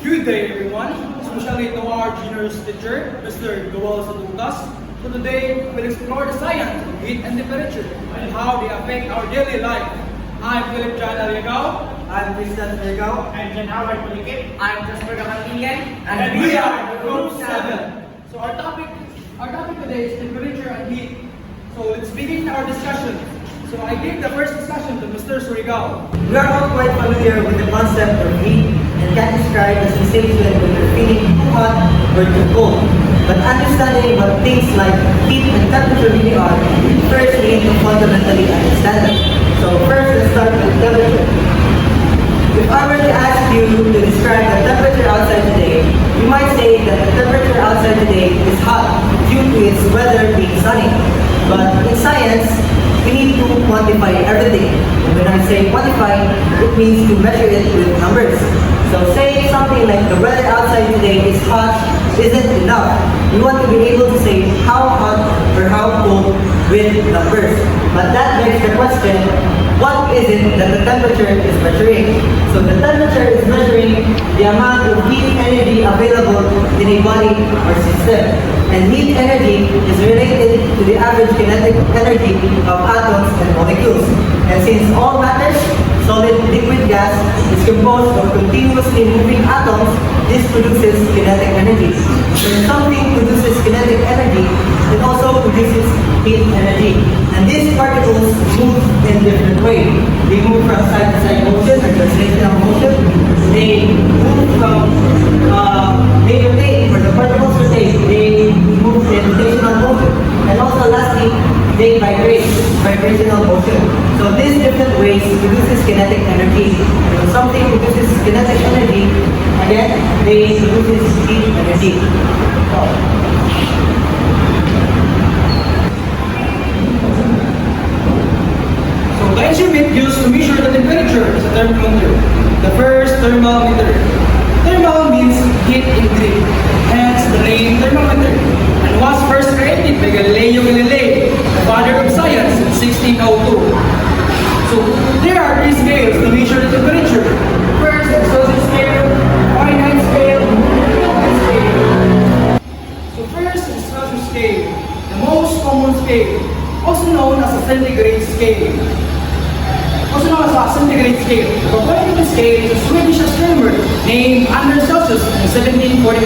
Good day, everyone, especially to our junior teacher, Mr. Gawal Sandukas. So today, we'll explore the science of heat and temperature and how they affect our daily life. I'm Philip John Aliagao. I'm Christian Mergao. I'm Jan Howard Pulikit. I'm Jasper Gamantingan. And we are Group 7. So our topic today is temperature and heat. So let's begin our discussion. So I give the first discussion to Mr. Surigao. We are all quite familiar with the concept of heat and can describe the sensation when you're feeling too hot or too cold. But understanding what things like heat and temperature really are, first we need to fundamentally understand them. So first, let's start with temperature. If I were to ask you to describe the temperature outside today, you might say that the temperature outside today is hot due to its weather being sunny. But in science, we need to quantify everything. And when I say quantify, it means to measure it with numbers. So saying something like the weather outside today is hot isn't enough. We want to be able to say how hot or how cold with numbers. But that begs the question, what is it that the temperature is measuring? So the temperature is measuring the amount of heat energy available in a body or system. And heat energy is related to the average kinetic energy of atoms and molecules. And since all matter, solid, liquid, gas, is composed of continuously moving atoms, this produces kinetic energy. When something produces kinetic energy, it also produces heat energy. And these particles move in different ways. They move from side-to-side motion or translational motion. They move from they rotate, or the particles rotate. They move in rotational motion. And also lastly, they vibrate, vibrational motion. So these different ways produces kinetic energy. When something produces kinetic energy, again, they produce heat energy. So the instrument used to measure the temperature is a thermometer. The first thermometer. Thermal means heat in Greek, hence the name thermometer, and was first created by Galileo Galilei, the father of science, in 1602. So there are three scales to measure the temperature. First, the Celsius scale, Fahrenheit scale, Kelvin scale. So first, the Celsius scale, the most common scale, also known as a centigrade scale. According to the scale, is a Swedish astronomer named Anders Celsius in 1741.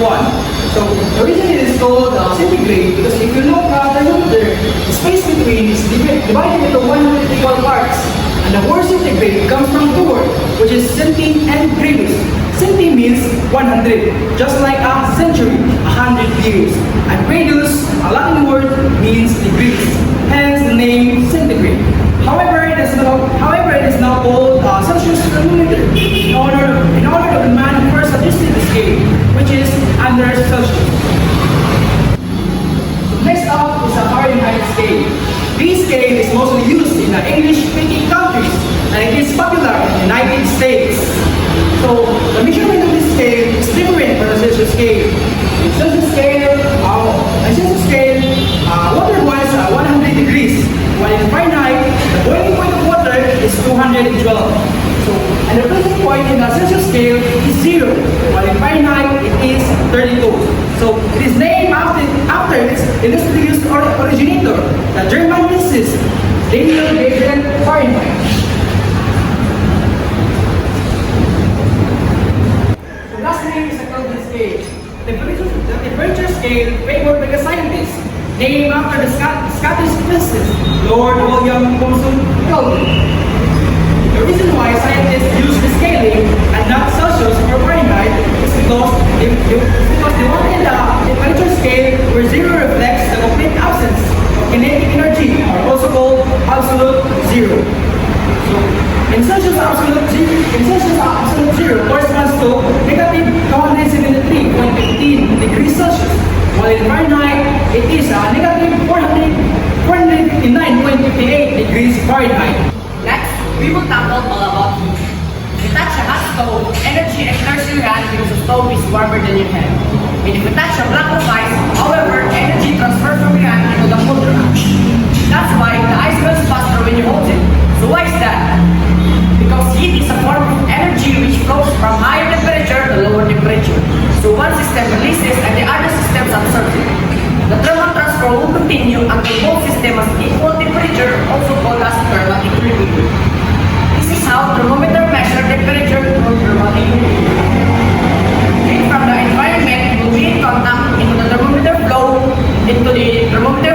So the reason it is called centigrade because if you look at the thermometer, the space between is divided into 100 equal parts. And the word centigrade comes from two words, which is centi and gradus. Centi means 100, just like a century, 100 years. And gradus, a Latin word, means degrees. Hence the name centigrade. However, it is now called Celsius thermometer in order of the man who first suggested the scale, which is Anders Celsius. Next up is the Fahrenheit scale. This scale is mostly used in the English-speaking countries, and it is popular in the United States. So the measurement of this scale is different from the Celsius scale. In Celsius scale, water boils 100 degrees, while in Fahrenheit, the boiling point of water is 212. So, and the freezing point in the Celsius scale is 0, while in Fahrenheit it is 32. So it is named after its illustrious originator, the German physicist Daniel Gabriel Fahrenheit. So lastly is the Kelvin scale. The temperature scale favored by the scientists named after the Scottish physicist Lord William Thomson Kelvin. The reason why scientists use the scaling and not Celsius or Fahrenheit is because they wanted the temperature scale where zero reflects the complete absence of kinetic energy, or also called absolute zero. So in Celsius absolute zero corresponds to negative 273.15 degrees Celsius, while in Fahrenheit it is negative 459.58 degrees Fahrenheit. Next, we will tackle all about heat. If you touch a hot stove, energy enters your hand because the stove is warmer than your hand. And if you touch a block of ice, however, energy transfers from your hand into the cold rock. That's why the ice melts faster when you hold it. So why is that? Because heat is a form of energy which flows from higher temperature to lower temperature. system releases and the other systems absorbs it. The thermal transfer will continue until both systems has equal temperature, also called as thermal equilibrium. This is how thermometer measure temperature through thermal equilibrium. Heat from the environment will be in contact into the thermometer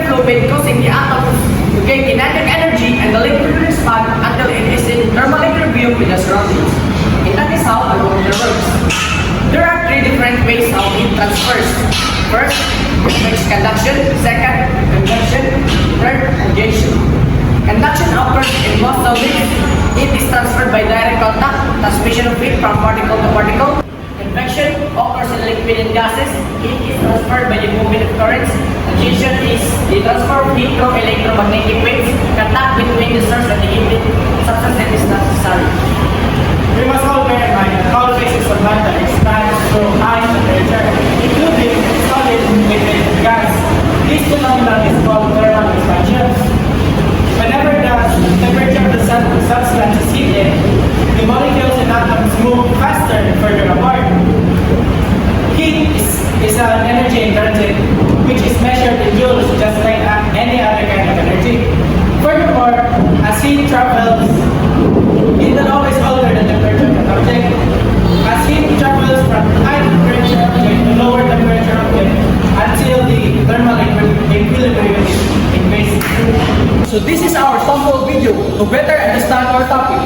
flow bed causing the atoms to gain kinetic energy and the liquid will expand until it is in thermal equilibrium with the surroundings. And that is how thermometer works. There are three different ways how heat transfers. First, is conduction. Second, convection. Third, radiation. Conduction occurs in most solids. Heat is transferred by direct contact, transmission of heat from particle to particle. Convection occurs in liquid and gases. Heat is transferred by the movement of currents. Radiation is the transfer of heat through electromagnetic waves. Contact between the source and the heated substance that is necessary. We must all bear in mind that all phases of matter expand through high temperature, including solid, liquid, and gas. This phenomenon is called thermal expansion. Whenever the temperature of the substance is heated, the molecules and atoms move faster and further apart. Heat is an energy in transit, which is measured in joules just like any other kind of energy. Furthermore, as heat travels, it will always alter the temperature of an object. As heat travels from high temperature object to lower temperature object until the thermal equilibrium is in basic. So this is our sample video to better understand our topic.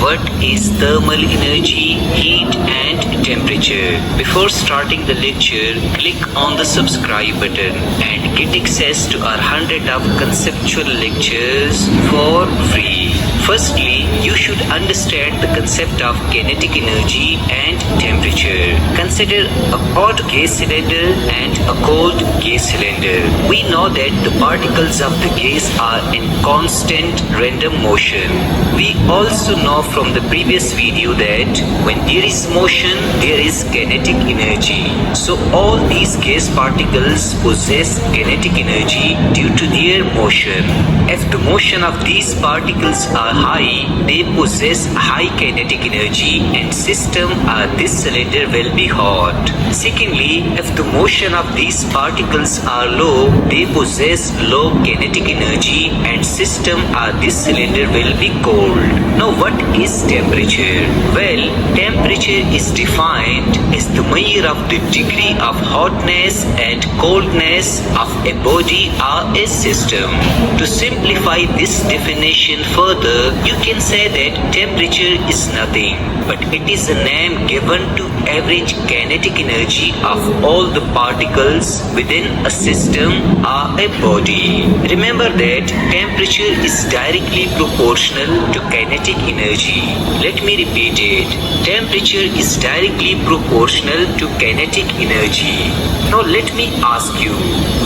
What is thermal energy, heat and temperature? Before starting the lecture, click on the subscribe button and get access to our 100 of conceptual lectures for free. Firstly, you should understand the concept of kinetic energy and temperature. Consider a hot gas cylinder and a cold gas cylinder. We know that the particles of the gas are in constant random motion. We also know from the previous video that when there is motion, there is kinetic energy. So all these gas particles possess kinetic energy due to their motion. If the motion of these particles are high, they possess high kinetic energy and system or this cylinder will be hot. Secondly, if the motion of these particles are low, they possess low kinetic energy and system or this cylinder will be cold. Now what is temperature? Well, temperature is defined as the measure of the degree of hotness and coldness of a body or a system. To simplify this definition further, you can say that temperature is nothing, but it is a name given to average kinetic energy of all the particles within a system or a body. Remember that temperature is directly proportional to kinetic energy. Let me repeat it. Temperature is directly proportional to kinetic energy. Now let me ask you,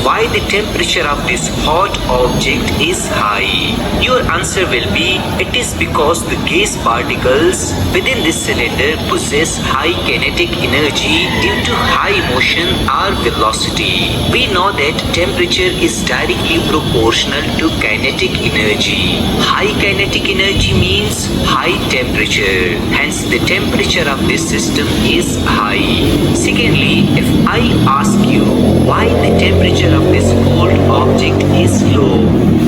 why the temperature of this hot object is high? Your answer will be, it is because the gas particles within this cylinder possess high kinetic energy due to high motion or velocity. We know that temperature is directly proportional to kinetic energy. High kinetic energy means high temperature. Hence the temperature of this system is high. Secondly, if I ask you why the temperature of this cold object is low,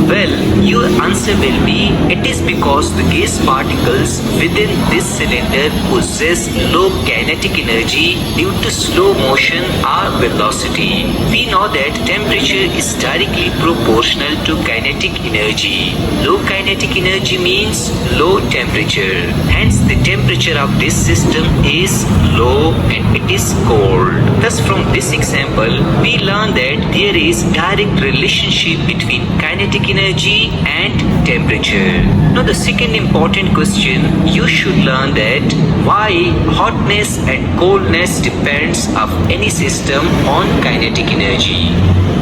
well, your answer will be, it is because the gas particles within this cylinder possess low kinetic energy due to slow motion or velocity. We know that temperature is directly proportional to kinetic energy. Low kinetic energy means low temperature. Hence the temperature of this system is low and it is cold. Thus from this example, we learn that there is direct relationship between kinetic energy and temperature. Now the second important question, you should learn that why hotness and coldness depends of any system on kinetic energy.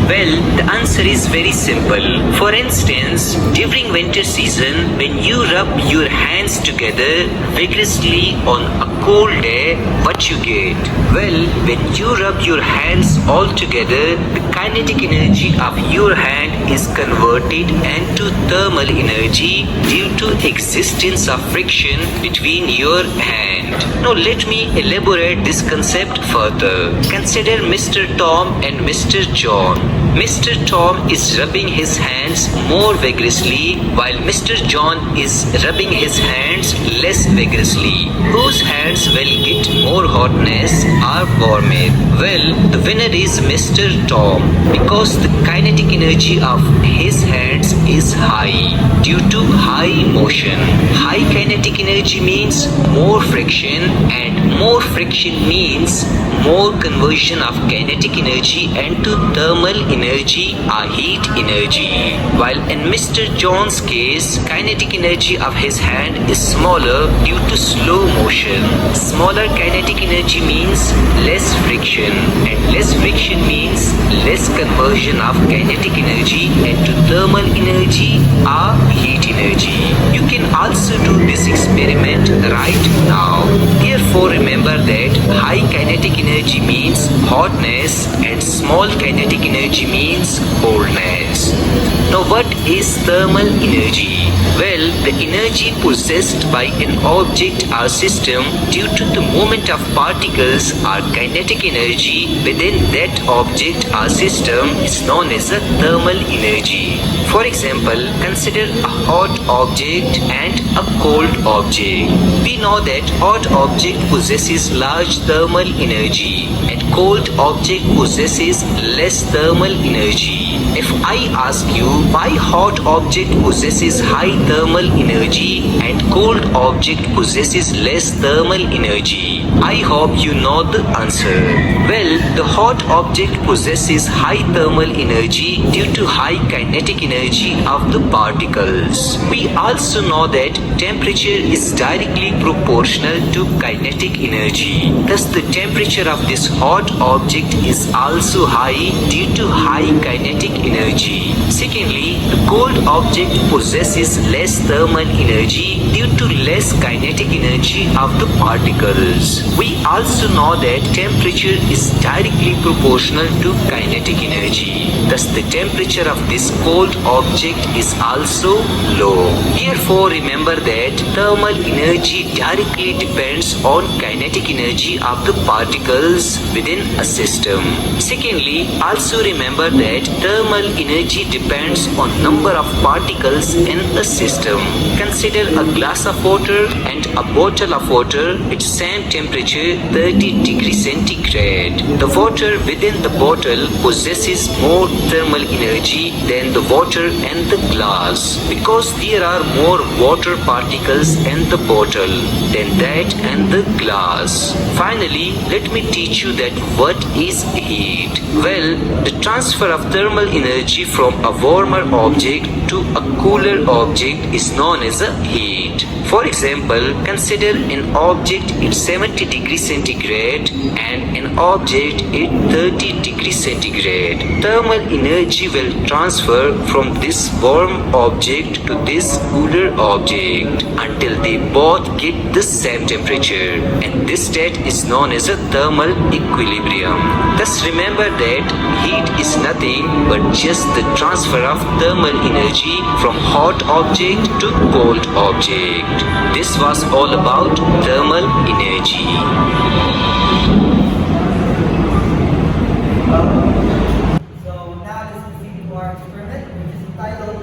Well, the answer is very simple. For instance, during winter season, when you rub your hands together vigorously on a cold day, what you get? Well, when you rub your hands all together, the kinetic energy of your hand is converted into thermal energy due to existence of friction between your hand. mind. Now let me elaborate this concept further. Consider Mr. Tom and Mr. John. Mr. Tom is rubbing his hands more vigorously while Mr. John is rubbing his hands less vigorously. Whose hands will get more hotness or warmth? Well, the winner is Mr. Tom because the kinetic energy of his hands is high due to high motion. High kinetic energy means more friction, and more friction means more conversion of kinetic energy into thermal energy or heat energy. While in Mr. John's case, kinetic energy of his hand is smaller due to slow motion. Smaller kinetic energy means less friction, and less friction means less conversion of kinetic energy into thermal energy or heat energy. You can also do this experiment right now. Therefore, remember that high kinetic energy means hotness and small kinetic energy means coldness. Now, what is thermal energy? Well, the energy possessed by an object or system due to the movement of particles or kinetic energy within that object or system is known as a thermal energy. For example, consider a hot object and a cold object. We know that hot object possesses large thermal energy and cold object possesses less thermal energy. If I ask you why hot object possesses high thermal energy and cold object possesses less thermal energy, I hope you know the answer. Well, the hot object possesses high thermal energy due to high kinetic energy of the particles. We also know that temperature is directly proportional to kinetic energy. Thus, the temperature of this hot object is also high due to high kinetic energy. Secondly, the cold object possesses less thermal energy due to less kinetic energy of the particles. We also know that temperature is directly proportional to kinetic energy. Thus, the temperature of this cold object is also low. Therefore, remember that thermal energy directly depends on kinetic energy of the particles within a system. Secondly, also remember that thermal energy depends on number of particles in a system. Consider a glass of water and a bottle of water at same temperature 30 degrees centigrade. The water within the bottle possesses more thermal energy than the water in the glass because there are more water particles in the bottle than that in the glass. Finally, let me teach you that what is heat. Well, the transfer of thermal energy from a warmer object to a cooler object is known as a heat. For example, consider an object at 70 degrees centigrade and an object at 30 degrees centigrade. Thermal energy will transfer from this warm object to this cooler object until they both get the same temperature, and this state is known as a thermal equilibrium. Thus, remember that heat is nothing but just the transfer of thermal energy from hot object to cold object. This was all about thermal energy. So now let's proceed to our experiment, which is entitled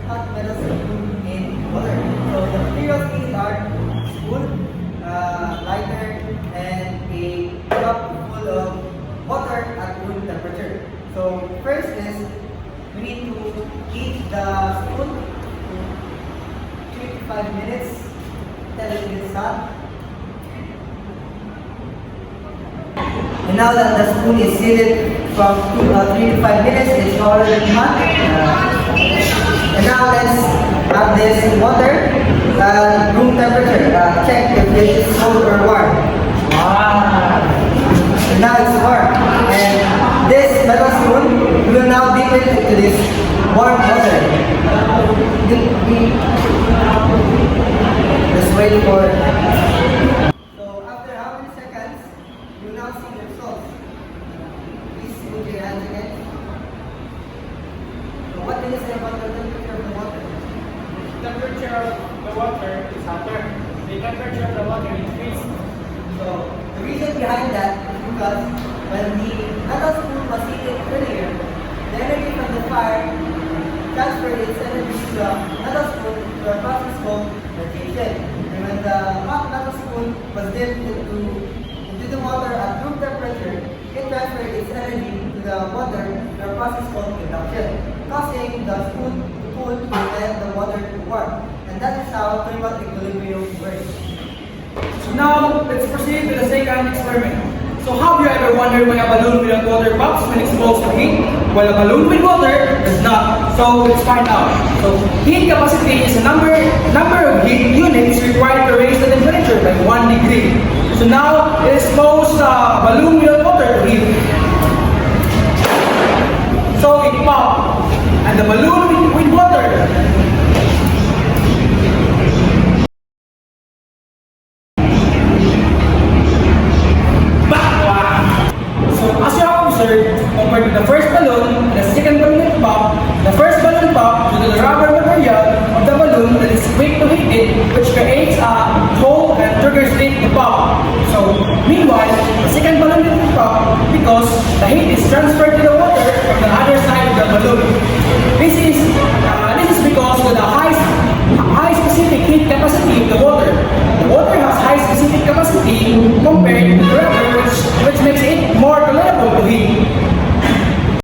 Hot Metal Spoon in Water. So the materials these are spoon, lighter, and a cup full of water at room temperature. So first is we need to heat the spoon to 3 to 5 minutes. Tell it it's hot. And now that the spoon is heated from 3 to 5 minutes, it's already hot. And now let's have this water room temperature. Check if it is cold or warm. Wow! And now it's warm. And this metal spoon, we will now dip it into this warm water. Just wait for. So after how many seconds, you now see the results. Please put your hands again. So what can you say about the temperature of the water? Temperature of the water is hotter. The temperature of the water increased behind that is because when the metal spoon was heated earlier, the energy from the fire transferred its energy to the metal spoon to a process called radiation. And when the hot metal spoon was dipped into the water at room temperature, it transferred its energy to the water to a process called induction, causing the spoon to cool to prevent the water to warm. And that is how thermal equilibrium works. So now, let's proceed to the second experiment. So have you ever wondered why a balloon without water pops when exposed to heat, while a balloon with water does not? So let's find out. So heat capacity is the number of heat units required to raise the temperature by 1 degree. So now, let's expose a balloon without water to heat. So it popped, and the balloon with water compared to the first balloon and the second balloon pop, the first balloon pop due to the rubber material of the balloon that is quick to hit it, which creates a hole and triggers it to pop. So, meanwhile, the second balloon didn't pop because the heat is transferred to the water from the other side of the balloon. This is because of the high specific heat capacity of the water. The water has high specific capacity compared to